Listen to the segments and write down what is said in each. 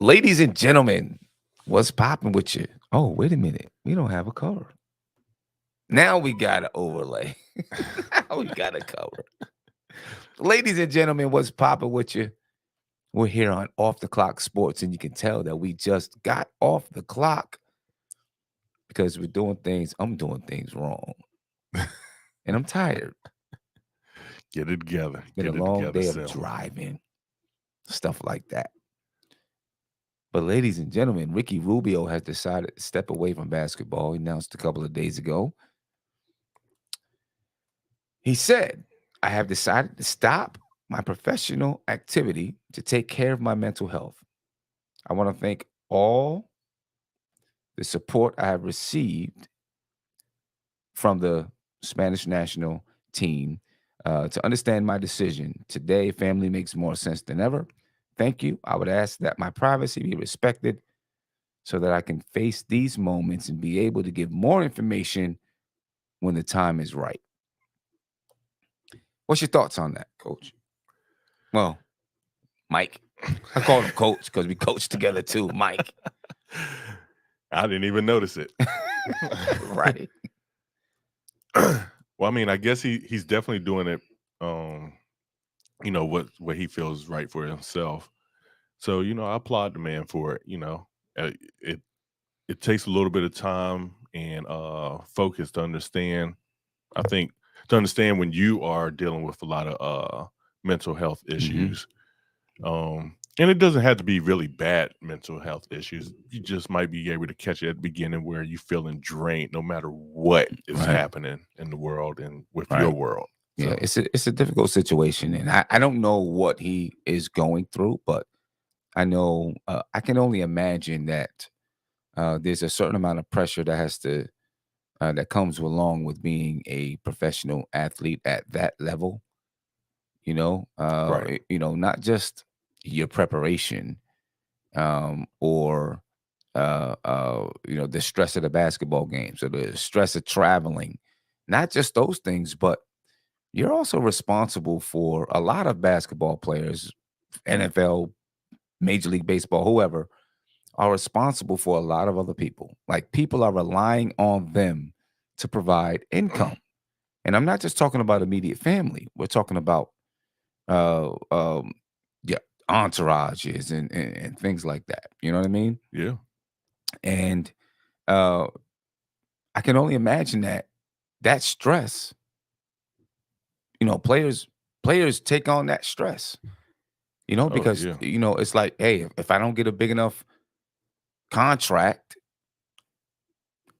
Ladies and gentlemen, what's popping with you? Oh, wait a minute. We don't have a cover. Now we got an overlay. Now we got a cover. Ladies and gentlemen, what's popping with you? We're here on Off the Clock Sports, and you can tell that we just got off the clock because I'm doing things wrong. And I'm tired. Get it together. Been a Get it long together, day of Sim. driving, stuff like that. But ladies and gentlemen, Ricky Rubio has decided to step away from basketball. He announced a couple of days ago. He said, I have decided to stop my professional activity to take care of my mental health. I want to thank all the support I have received from the Spanish national team to understand my decision. Today, family makes more sense than ever. Thank you. I would ask that my privacy be respected so that I can face these moments and be able to give more information when the time is right. What's your thoughts on that, coach? Well, Mike. I call him coach because we coach together too, Mike. I didn't even notice it. Right. Well, I mean, I guess he's definitely doing it. What he feels right for himself. So I applaud the man for it. It it takes a little bit of time and focus to understand. I think to understand when you are dealing with a lot of mental health Hmm. issues. And it doesn't have to be really bad mental health issues. You just might be able to catch it at the beginning where you feeling drained no matter what is Right. happening in the world and with your Right. world. Yeah, So it's a difficult situation, and I don't know what he is going through, but I know I can only imagine that there's a certain amount of pressure that comes along with being a professional athlete at that level. right. Not just your preparation or the stress of the basketball games or the stress of traveling, not just those things, but you're also responsible for a lot of basketball players, NFL, Major League Baseball, whoever, are responsible for a lot of other people. Like people are relying on them to provide income. And I'm not just talking about immediate family. We're talking about uh um yeah, entourages and things like that. You know what I mean? Yeah. And uh I can only imagine that stress, players take on that stress, Oh because yeah. it's like, hey, if I don't get a big enough contract,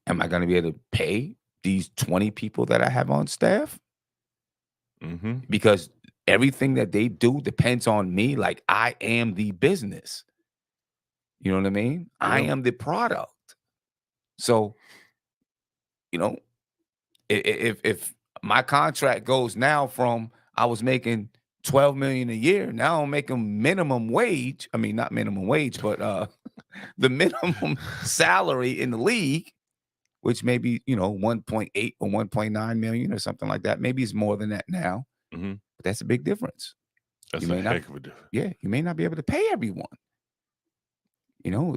am I going to be able to pay these 20 people that I have on staff? Mm-hmm. Because everything that they do depends on me. Like I am the business. You know what I mean? I Yeah. am the product. So, you know, if my contract goes now from I was making 12 million a year, now I'm making minimum wage. I mean, not minimum wage, but the minimum salary in the league, which may be, 1.8 or 1.9 million or something like that. Maybe it's more than that now, Mm-hmm. but that's a big difference. You That's a may not, heck of a difference. yeah, you may not be able to pay everyone.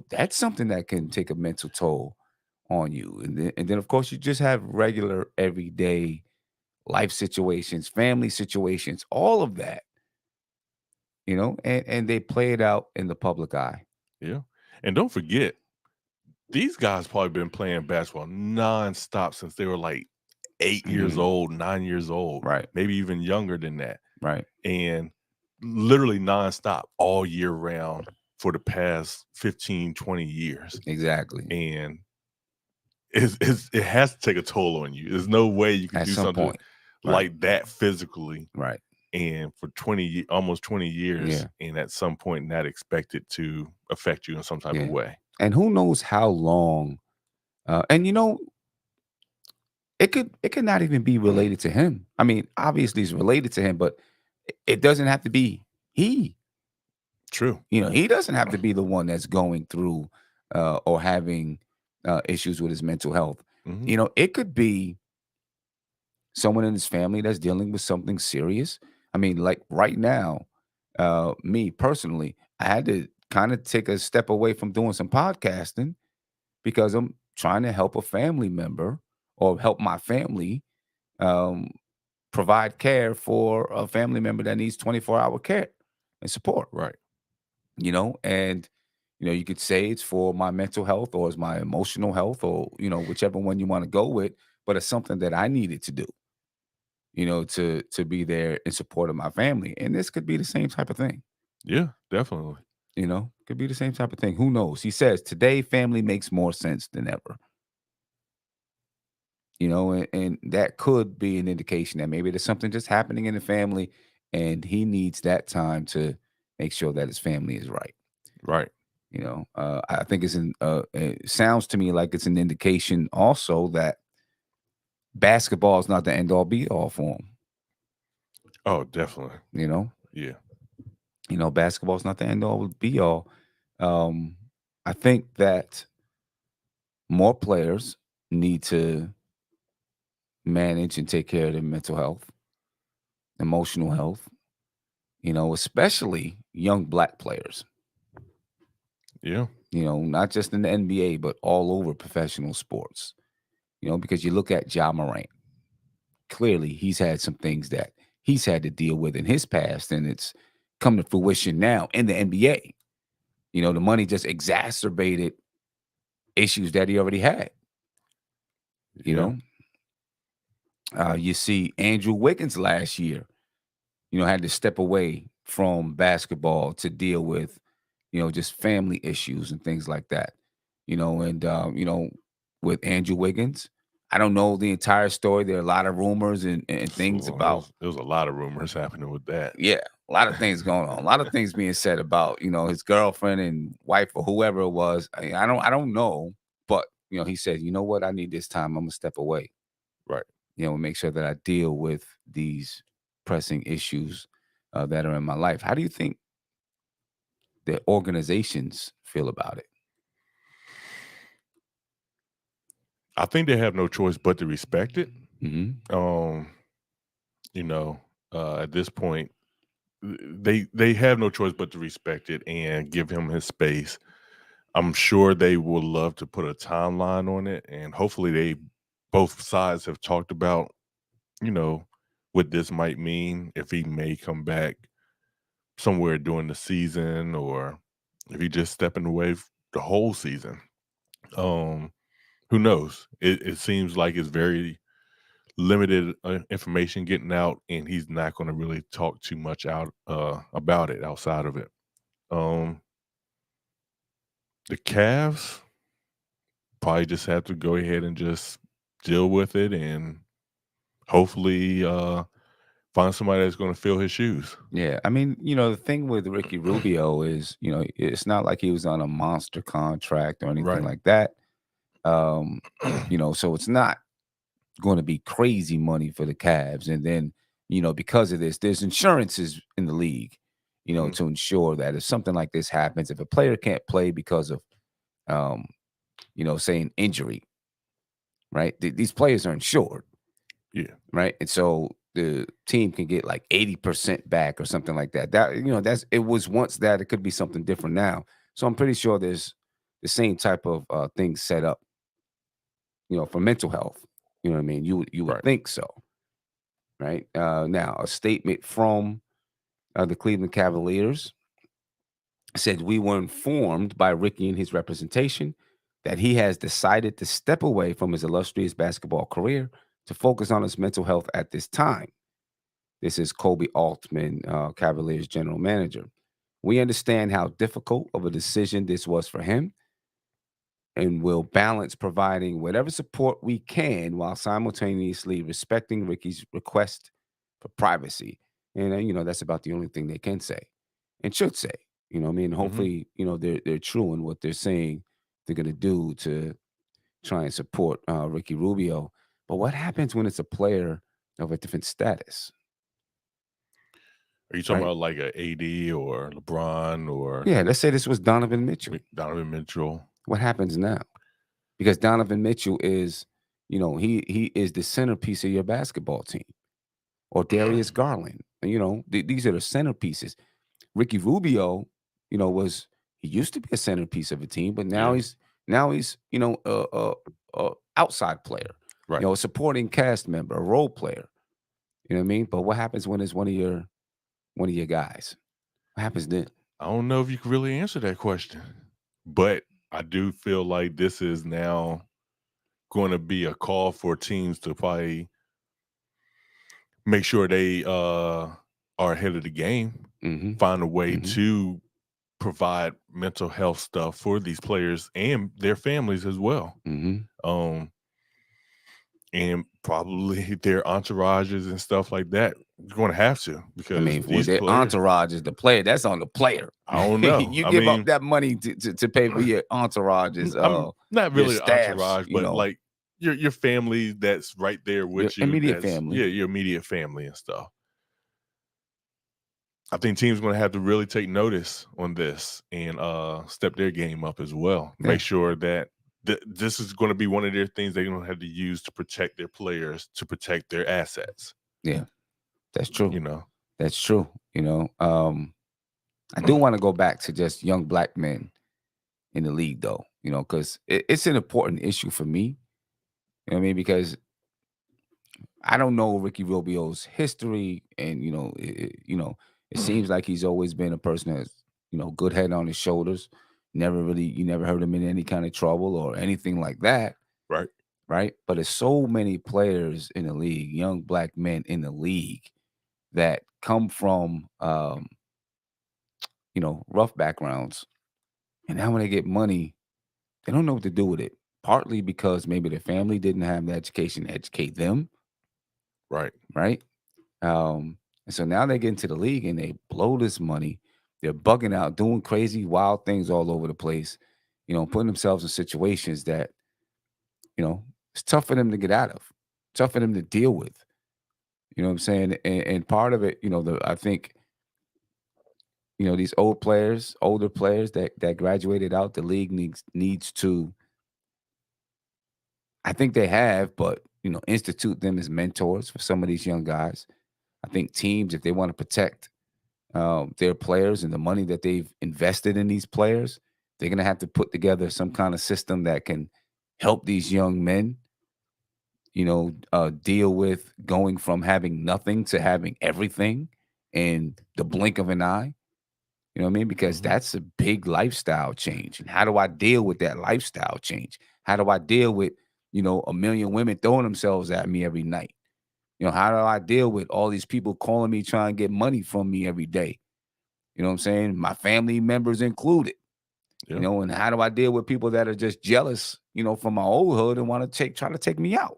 That's something that can take a mental toll on you. And then of course, you just have regular, everyday life situations, family situations, all of that, and they play it out in the public eye. Yeah. And don't forget, these guys probably been playing basketball nonstop since they were like 8 years Mhm. old, 9 years old, Right, maybe even younger than that. right, And literally nonstop all year round for the past 15, 20 years. exactly. And it has to take a toll on you. There's no way you can At do some something point. Right, like that physically right. and for almost 20 years, Yeah, and at some point not expect it to affect you in some type of yeah. way. And who knows how long, and it could not even be related to him. I mean, obviously it's related to him, but it doesn't have to be he. True. He doesn't have to be the one that's going through or having issues with his mental health. Hmm. It could be someone in his family that's dealing with something serious. I mean, like right now, me personally, I had to kind of take a step away from doing some podcasting because I'm trying to help a family member or help my family um, provide care for a family member that needs 24-hour care and support, Right. and you could say it's for my mental health or it's my emotional health or whichever one you want to go with, but it's something that I needed to do, to be there in support of my family. And this could be the same type of thing. Yeah, definitely. Could be the same type of thing. Who knows? He says today family makes more sense than ever. And that could be an indication that maybe there's something just happening in the family and he needs that time to make sure that his family is right. Right. I think it sounds to me like it's an indication also that basketball is not the end all be all for him. Oh, definitely. You know, Yeah. Basketball is not the end all be all. Um, I think that more players need to manage and take care of their mental health, emotional health, especially young black players, Yeah. not just in the NBA, but all over professional sports, because you look at Ja Morant, clearly he's had some things that he's had to deal with in his past, and it's come to fruition now in the NBA. The money just exacerbated issues that he already had, you Yeah. know. You see Andrew Wiggins last year, had to step away from basketball to deal with, just family issues and things like that. With Andrew Wiggins, I don't know the entire story. There are a lot of rumors and things So there about, was, there was a lot of rumors happening with that. yeah, a lot of things going on. A lot of things being said about, his girlfriend and wife or whoever it was. I don't know, but he said, you know what, I need this time. I'm gonna step away, Right. and make sure that I deal with these pressing issues that are in my life. How do you think the organizations feel about it? I think they have no choice but to respect it. Hmm. Um, you know, at this point, they have no choice but to respect it and give him his space. I'm sure they would love to put a timeline on it, and hopefully they both sides have talked about, you know, what this might mean if he may come back somewhere during the season or if he just stepping away the whole season. Um, who knows? It seems like it's very limited information getting out, and he's not going to really talk too much out about it outside of it. Um, the Cavs probably just have to go ahead and just deal with it, and hopefully find somebody that's going to fill his shoes. Yeah, I mean, the thing with Ricky Rubio is, it's not like he was on a monster contract or anything Right. like that. Um, so it's not going to be crazy money for the Cavs. And then, because of this, there's insurances in the league, Mhm. to ensure that if something like this happens, if a player can't play because of, um, say an injury, right? These players are insured, Yeah. right? And so the team can get like 80% back or something like that. That's it was once that, it could be something different now. So I'm pretty sure there's the same type of things set up, for mental health. You know what I mean? You would Right. think so, right? Now, a statement from the Cleveland Cavaliers said, "We were informed by Ricky and his representation that he has decided to step away from his illustrious basketball career to focus on his mental health at this time." This is Kobe Altman, Cavaliers general manager. "We understand how difficult of a decision this was for him and will balance providing whatever support we can while simultaneously respecting Ricky's request for privacy." And that's about the only thing they can say and should say. I mean, Hmm. hopefully, they're true in what they're saying they're going to do to try and support Ricky Rubio. But what happens when it's a player of a different status, Are you talking right? about like a AD or LeBron or Yeah, let's say this was Donovan Mitchell. Donovan Mitchell? What happens now? Because Donovan Mitchell is, he is the centerpiece of your basketball team, or Darius Garland. These are the centerpieces. Ricky Rubio, was He used to be a centerpiece of a team, but Yeah. now he's outside player, Right. a supporting cast member, a role player. You know what I mean? But what happens when it's one of your guys? What happens then? I don't know if you can really answer that question, but I do feel like this is now going to be a call for teams to probably make sure they are ahead of the game, Mm-hmm. find a way Mm-hmm. to provide mental health stuff for these players and their families as well. Mm-hmm. Um, and probably their entourages and stuff like that. You're going to have to I because mean, for these their players. entourage is the player. That's on the player. I don't know. You I give up mean, that money to pay for your entourages, I'm not your really an staffs, entourage, but like your family that's right there your with you. immediate That's family. yeah, your immediate family and stuff. I think teams going to have to really take notice on this and step their game up as well. Yeah, Make sure that this is going to be one of their things they're going to have to use to protect their players, to protect their assets. yeah, that's true. You know, That's true. I do want to go back to just young black men in the league, though. Because it's an important issue for me. You know what I mean? Because I don't know Ricky Rubio's history, and it seems like he's always been a person that's good head on his shoulders. You never heard him in any kind of trouble or anything like that, right? right? But there's so many players in the league, young black men in the league that come from rough backgrounds, and now when they get money, they don't know what to do with it. Partly because maybe their family didn't have the education to educate them, Right. right? And so now they get into the league and they blow this money. They're bugging out, doing crazy, wild things all over the place, putting themselves in situations that, it's tough for them to get out of, tough for them to deal with. You know what I'm saying? And part of it, I think, these older players that graduated out, the league needs to, I think they have, but institute them as mentors for some of these young guys. I think teams, if they want to protect their players and the money that they've invested in these players, they're going to have to put together some kind of system that can help these young men, deal with going from having nothing to having everything in the blink of an eye. You know what I mean? Because Hmm. that's a big lifestyle change. And how do I deal with that lifestyle change? How do I deal with, a million women throwing themselves at me every night? How do I deal with all these people calling me trying to get money from me every day? You know what I'm saying? My family members included. Yeah. And how do I deal with people that are just jealous, from my old hood and want to try to take me out?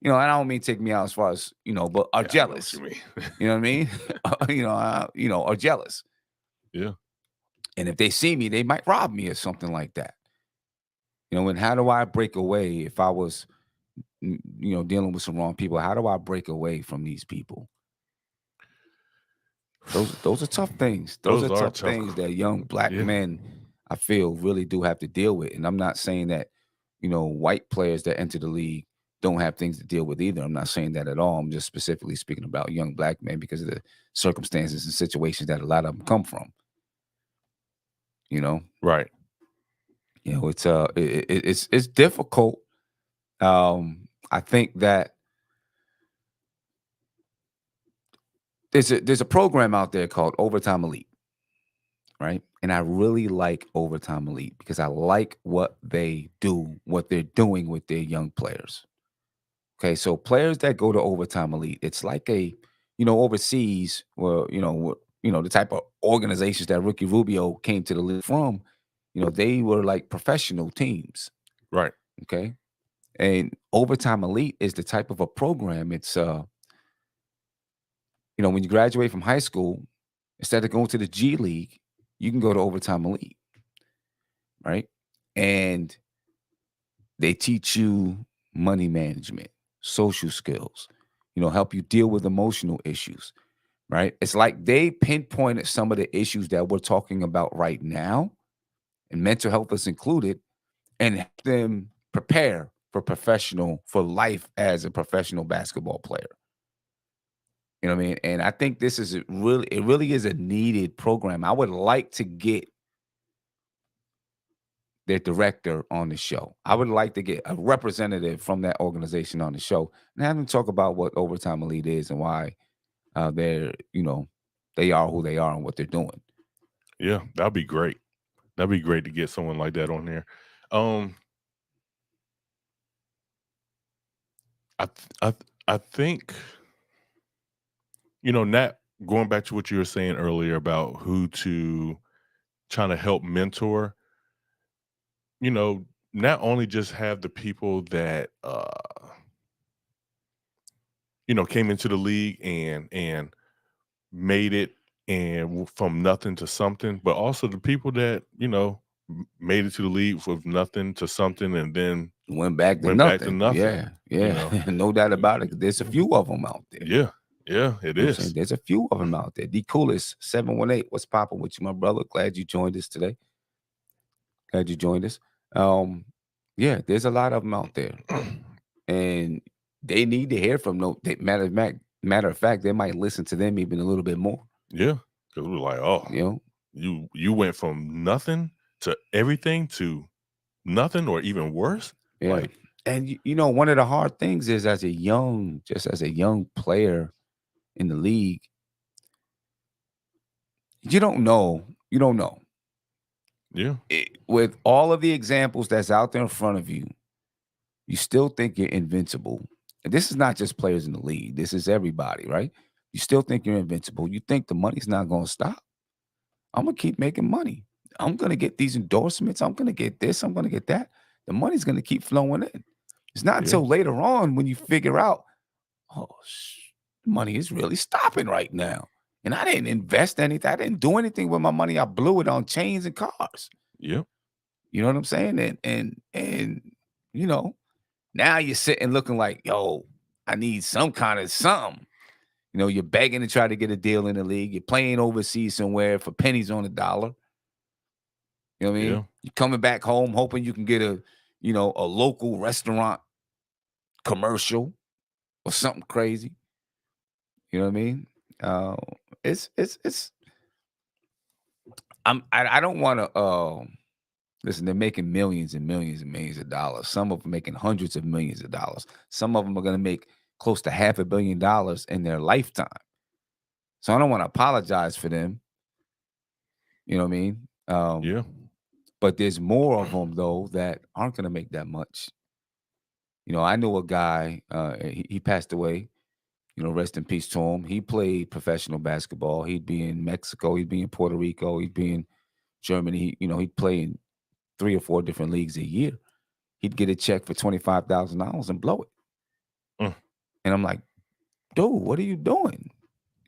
And I don't mean take me out as far as, but are Yeah, I know what you jealous. mean. You know what I mean? Are jealous. Yeah. And if they see me, they might rob me or something like that. And how do I break away if I was, dealing with some wrong people? How do I break away from these people? Those are tough things. Those are Those are tough tough. things that young black Yeah. men, I feel, really do have to deal with. And I'm not saying that, white players that enter the league don't have things to deal with either. I'm not saying that at all. I'm just specifically speaking about young black men because of the circumstances and situations that a lot of them come from. You know, Right. it's difficult. I think that there's a program out there called Overtime Elite, right? And I really like Overtime Elite because I like what they do, what they're doing with their young players. Okay, so players that go to Overtime Elite, it's like overseas, or the type of organizations that Ricky Rubio came to the league from. They were like professional teams. Right. Okay, and Overtime Elite is the type of a program. It's when you graduate from high school, instead of going to the G League, you can go to Overtime Elite, right? And they teach you money management, social skills, help you deal with emotional issues, right? It's like they pinpointed some of the issues that we're talking about right now, and mental health is included, and help them prepare for life as a professional basketball player. You know what I mean? And I think this is it really is a needed program. I would like to get their director on the show. I would like to get a representative from that organization on the show and have them talk about what Overtime Elite is and why they're, they are who they are and what they're doing. Yeah, that'd be great. That'd be great to get someone like that on there. Um, I th- I th- I think Nat. Going back to what you were saying earlier about who to trying to help mentor. You know, not only just have the people that came into the league and made it and from nothing to something, but also the people that made it to the league with nothing to something and then Went back to went back to nothing. nothing. Yeah, You yeah. know, No doubt about it. There's a few of them out there. yeah, yeah, it You know what I'm saying? is. There's a few of them out there. The coolest 718. What's popping with you, my brother? Glad you joined us today. Glad you joined us. Um, yeah, there's a lot of them out there, and they need to hear from no. Matter of fact, they might listen to them even a little bit more. Yeah, because we're like, oh, You know, you went from nothing to everything to nothing or even worse. yeah. Like, And one of the hard things is just as a young player in the league, you don't know. You don't know. yeah, With all of the examples that's out there in front of you, you still think you're invincible. And this is not just players in the league. This is everybody, right? You still think you're invincible. You think the money's not going to stop. I'm going to keep making money. I'm going to get these endorsements. I'm going to get this. I'm going to get that. The money's going to keep flowing in. It's not yeah, until later on when you figure out, oh, money is really stopping right now. And I didn't invest anything. I didn't do anything with my money. I blew it on chains and cars. yeah, You know what I'm saying? And you know, now you're sitting looking like, yo, I need some kind of something. You're begging to try to get a deal in the league. You're playing overseas somewhere for pennies on the dollar. You know what I mean? yeah, You're coming back home hoping you can get a local restaurant commercial or something crazy. You know what I mean? Uh, it's I don't want to listen, they're making millions and millions and millions of dollars. Some of them making hundreds of millions of dollars. Some of them are going to make close to $500 million in their lifetime. So I don't want to apologize for them. You know what I mean? yeah, But there's more of them though that aren't going to make that much. I knew a guy. He passed away. Rest in peace to him. He played professional basketball. He'd be in Mexico. He'd be in Puerto Rico. He'd be in Germany. He'd play in 3 or 4 different leagues a year. He'd get a check for $25,000 and blow it. mm, And I'm like, dude, what are you doing?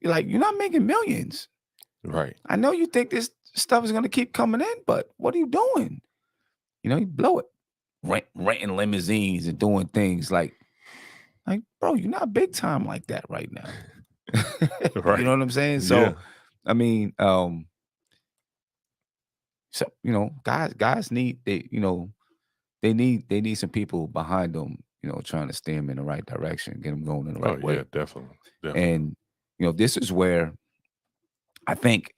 You're like, you're not making millions. right, I know you think this stuff is going to keep coming in, but what are you doing? You blow it. Renting limousines and doing things like, bro, you're not big time like that right now. You know right, what I'm saying? yeah, So, I mean, guys they need some people behind them, trying to steer them in the right direction, get them going in the oh right yeah, way. definitely, definitely, And this is where I think,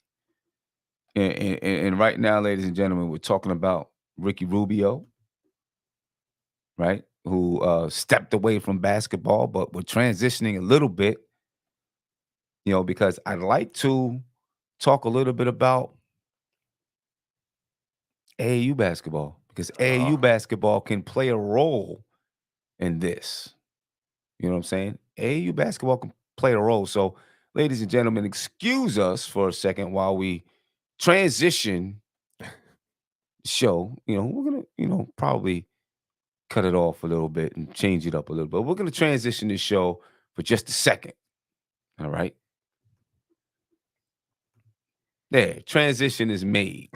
and right now, ladies and gentlemen, we're talking about Ricky Rubio, right? Who stepped away from basketball, but we're transitioning a little bit, because I'd like to talk a little bit about AAU basketball because AAU uh, basketball can play a role in this. You know what I'm saying? AAU basketball can play a role. So, ladies and gentlemen, excuse us for a second while we transition show. We're gonna, probably cut it off a little bit and change it up a little bit. We're gonna transition this show for just a second. All right. There, transition is made.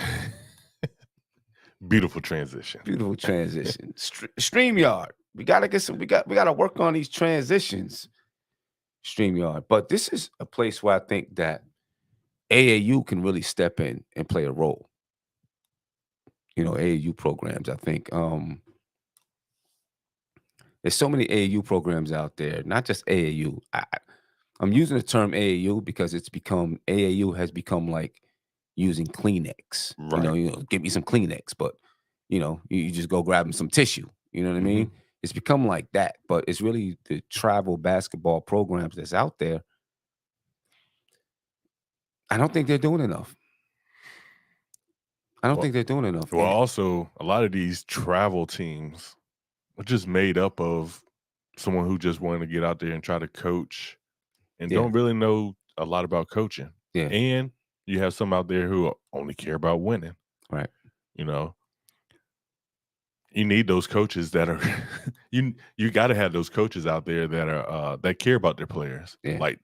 beautiful transition. Beautiful transition. StreamYard. We gotta get some. We gotta work on these transitions. StreamYard. But this is a place where I think that AAU can really step in and play a role. AAU programs. I think there's so many AAU programs out there. Not just AAU. I'm using the term AAU because AAU has become like using Kleenex. Right, Give me some Kleenex. But you just go grab them some tissue. You know what I Hmm. mean? It's become like that, but it's really the travel basketball programs that's out there. I don't think they're doing enough. I don't Well, think they're doing enough. well, also a lot of these travel teams are just made up of someone who just wanted to get out there and try to coach and Yeah, don't really know a lot about coaching. yeah, And you have some out there who only care about winning. right. You know, you need those coaches that are you got to have those coaches out there that are that care about their players, Yeah. like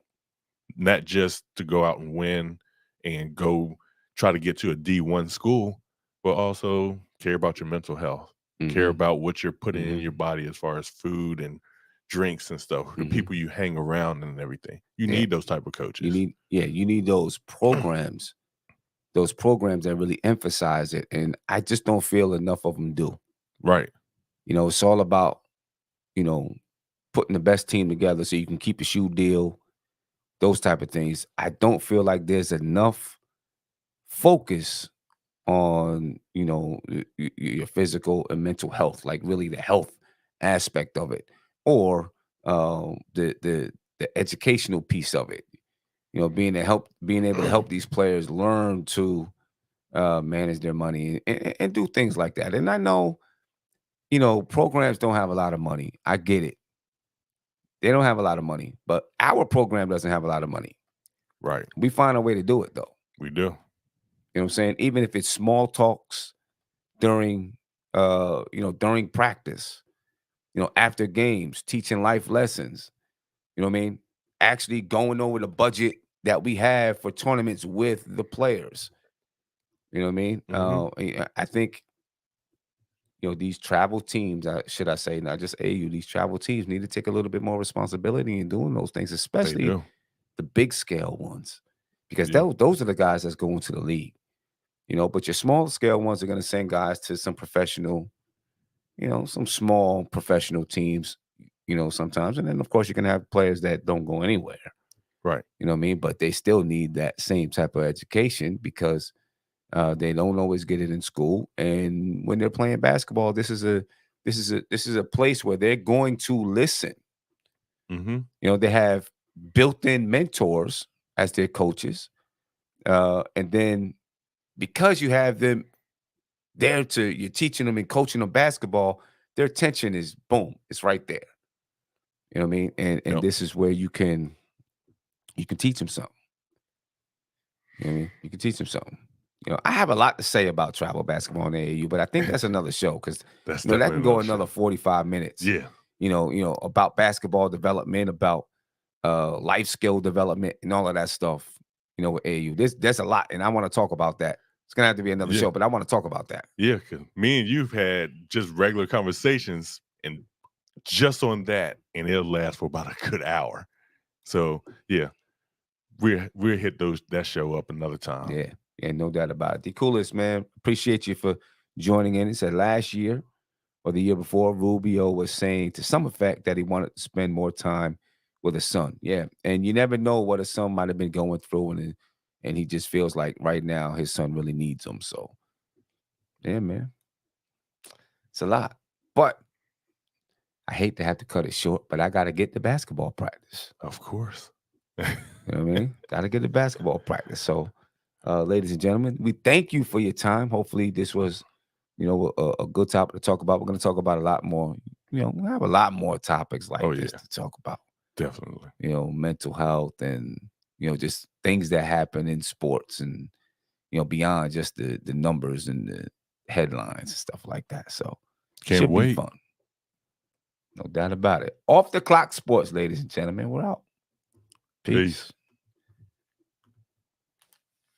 not just to go out and win and go try to get to a D1 school, but also care about your mental health, care Mhm. about what you're putting in Mhm. your body as far as food and drinks and stuff, the Mhm. people you hang around and everything. You Yeah. need those type of coaches. You need those programs that really emphasize it, and I just don't feel enough of them do. Right. It's all about, you know, putting the best team together so you can keep a shoe deal, those type of things. I don't feel like there's enough focus on, your physical and mental health, like really the health aspect of it, or the educational piece of it. Being able to help these players learn to manage their money and do things like that. And I know, programs don't have a lot of money. I get it. They don't have a lot of money, but our program doesn't have a lot of money. Right. We find a way to do it though. We do. You know what I'm saying? Even if it's small talks during during practice, after games, teaching life lessons, you know what I mean? Actually going over the budget that we have for tournaments with the players. You know what I mean? Hmm. I think, these travel teams, should I say, not just AU, these travel teams need to take a little bit more responsibility in doing those things, They especially do. the big scale ones, because Yeah. those are the guys that's going to the league. But your small scale ones are going to send guys to some professional, some small professional teams, sometimes. And then, of course, you can have players that don't go anywhere, Right. you know what I mean? But they still need that same type of education because they don't always get it in school. And when they're playing basketball, this is a place where they're going to listen. Hmm. They have built-in mentors as their coaches. And then because you have them there you're teaching them and coaching them basketball, their attention is boom, it's right there. You know what I mean? And Yep. this is where you can teach them something. You know what I mean? You can teach them something. I have a lot to say about travel basketball in the AAU, but I think that's another show because That's that definitely can go another another show. 45 minutes. Yeah. About basketball development, about life skill development, and all of that stuff. With AAU, there's a lot, and I want to talk about that. It's gonna have to be another Yeah. show, but I want to talk about that. Yeah. Cause me and you've had just regular conversations and just on that, and it'll last for about a good hour. So yeah, we'll hit those that show up another time. Yeah, yeah, no doubt about it. The coolest, man. Appreciate you for joining in. It said last year or the year before, Rubio was saying to some effect that he wanted to spend more time with his son. Yeah, and you never know what his son might have been going through, and he just feels like right now his son really needs him. So yeah, man, it's a lot. But I hate to have to cut it short, but I got to get to basketball practice. Of course. You know what I mean? Got to get to basketball practice. So, ladies and gentlemen, we thank you for your time. Hopefully, this was, a good topic to talk about. We're going to talk about a lot more. We have a lot more topics like Oh this yeah, to talk about. definitely. Mental health and just things that happen in sports and beyond just the numbers and the headlines and stuff like that. So, Can't should be wait. fun, no doubt about it. Off the clock sports, ladies and gentlemen. We're out. Peace. Peace.